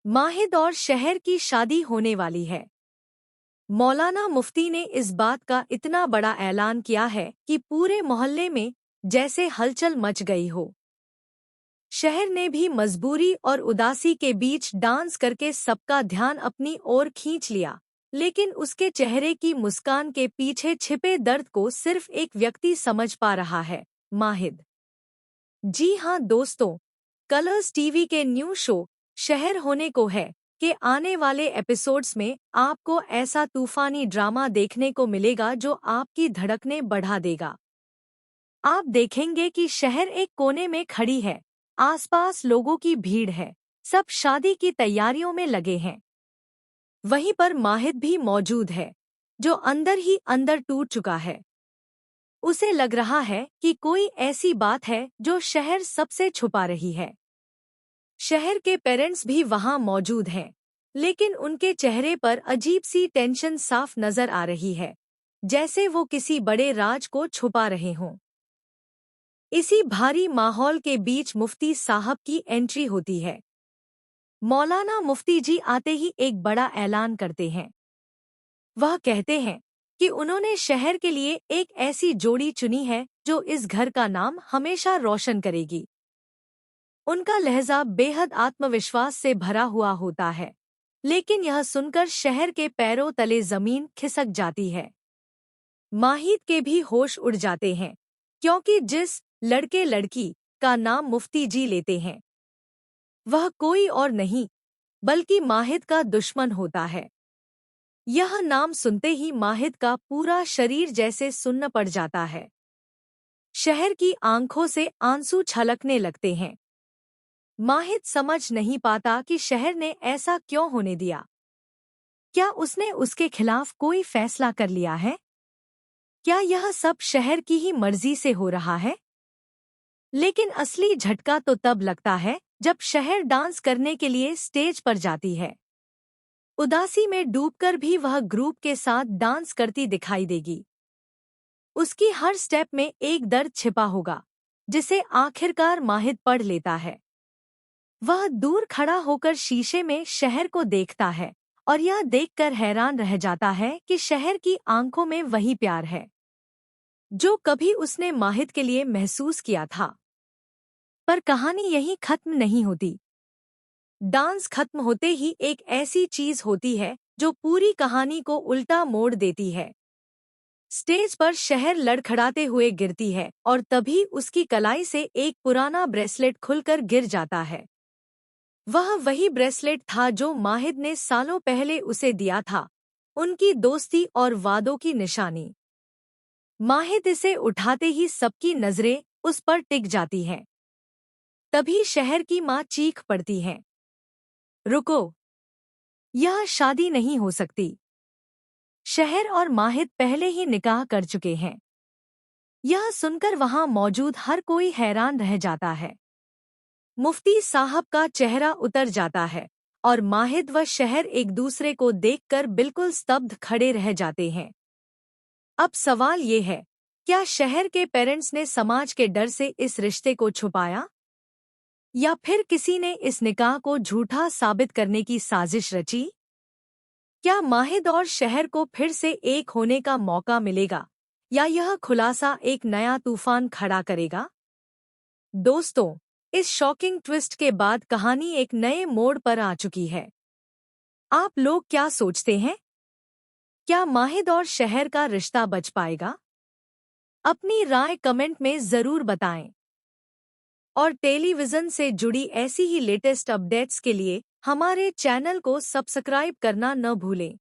माहिद और शहर की शादी होने वाली है। मौलाना मुफ्ती ने इस बात का इतना बड़ा ऐलान किया है कि पूरे मोहल्ले में जैसे हलचल मच गई हो। शहर ने भी मजबूरी और उदासी के बीच डांस करके सबका ध्यान अपनी ओर खींच लिया, लेकिन उसके चेहरे की मुस्कान के पीछे छिपे दर्द को सिर्फ एक व्यक्ति समझ पा रहा है, माहिद। जी हाँ दोस्तों, कलर्स टीवी के न्यू शो शहर होने को है कि आने वाले एपिसोड्स में आपको ऐसा तूफानी ड्रामा देखने को मिलेगा जो आपकी धड़कनें बढ़ा देगा। आप देखेंगे कि शहर एक कोने में खड़ी है, आसपास लोगों की भीड़ है, सब शादी की तैयारियों में लगे हैं। वहीं पर माहिद भी मौजूद है, जो अंदर ही अंदर टूट चुका है। उसे लग रहा है कि कोई ऐसी बात है जो शहर सबसे छुपा रही है। शहर के पेरेंट्स भी वहां मौजूद हैं, लेकिन उनके चेहरे पर अजीब सी टेंशन साफ नजर आ रही है, जैसे वो किसी बड़े राज को छुपा रहे हों। इसी भारी माहौल के बीच मुफ्ती साहब की एंट्री होती है। मौलाना मुफ्ती जी आते ही एक बड़ा ऐलान करते हैं। वह कहते हैं कि उन्होंने शहर के लिए एक ऐसी जोड़ी चुनी है जो इस घर का नाम हमेशा रोशन करेगी। उनका लहजा बेहद आत्मविश्वास से भरा हुआ होता है, लेकिन यह सुनकर शहर के पैरों तले जमीन खिसक जाती है। माहिद के भी होश उड़ जाते हैं, क्योंकि जिस लड़के लड़की का नाम मुफ्ती जी लेते हैं, वह कोई और नहीं बल्कि माहिद का दुश्मन होता है। यह नाम सुनते ही माहिद का पूरा शरीर जैसे सुन्न पड़ जाता है। शहर की आंखों से आंसू छलकने लगते हैं। माहिद समझ नहीं पाता कि शहर ने ऐसा क्यों होने दिया। क्या उसने उसके खिलाफ कोई फैसला कर लिया है? क्या यह सब शहर की ही मर्जी से हो रहा है? लेकिन असली झटका तो तब लगता है जब शहर डांस करने के लिए स्टेज पर जाती है। उदासी में डूबकर भी वह ग्रुप के साथ डांस करती दिखाई देगी। उसकी हर स्टेप में एक दर्द छिपा होगा, जिसे आखिरकार माहिद पढ़ लेता है। वह दूर खड़ा होकर शीशे में शहर को देखता है और यह देखकर हैरान रह जाता है कि शहर की आंखों में वही प्यार है जो कभी उसने माहिद के लिए महसूस किया था। पर कहानी यहीं खत्म नहीं होती। डांस खत्म होते ही एक ऐसी चीज होती है जो पूरी कहानी को उल्टा मोड़ देती है। स्टेज पर शहर लड़खड़ाते हुए गिरती है और तभी उसकी कलाई से एक पुराना ब्रेसलेट खुलकर गिर जाता है। वह वही ब्रेसलेट था जो माहिद ने सालों पहले उसे दिया था, उनकी दोस्ती और वादों की निशानी। माहिद इसे उठाते ही सबकी नजरें उस पर टिक जाती हैं। तभी शहर की माँ चीख पड़ती है, रुको, यह शादी नहीं हो सकती। शहर और माहिद पहले ही निकाह कर चुके हैं। यह सुनकर वहां मौजूद हर कोई हैरान रह जाता है। मुफ्ती साहब का चेहरा उतर जाता है और माहिद व शहर एक दूसरे को देखकर बिल्कुल स्तब्ध खड़े रह जाते हैं। अब सवाल ये है, क्या शहर के पेरेंट्स ने समाज के डर से इस रिश्ते को छुपाया, या फिर किसी ने इस निकाह को झूठा साबित करने की साजिश रची? क्या माहिद और शहर को फिर से एक होने का मौका मिलेगा, या यह खुलासा एक नया तूफान खड़ा करेगा? दोस्तों, इस शॉकिंग ट्विस्ट के बाद कहानी एक नए मोड़ पर आ चुकी है। आप लोग क्या सोचते हैं? क्या माहिद और शहर का रिश्ता बच पाएगा? अपनी राय कमेंट में जरूर बताएं। और टेलीविजन से जुड़ी ऐसी ही लेटेस्ट अपडेट्स के लिए हमारे चैनल को सब्सक्राइब करना न भूलें।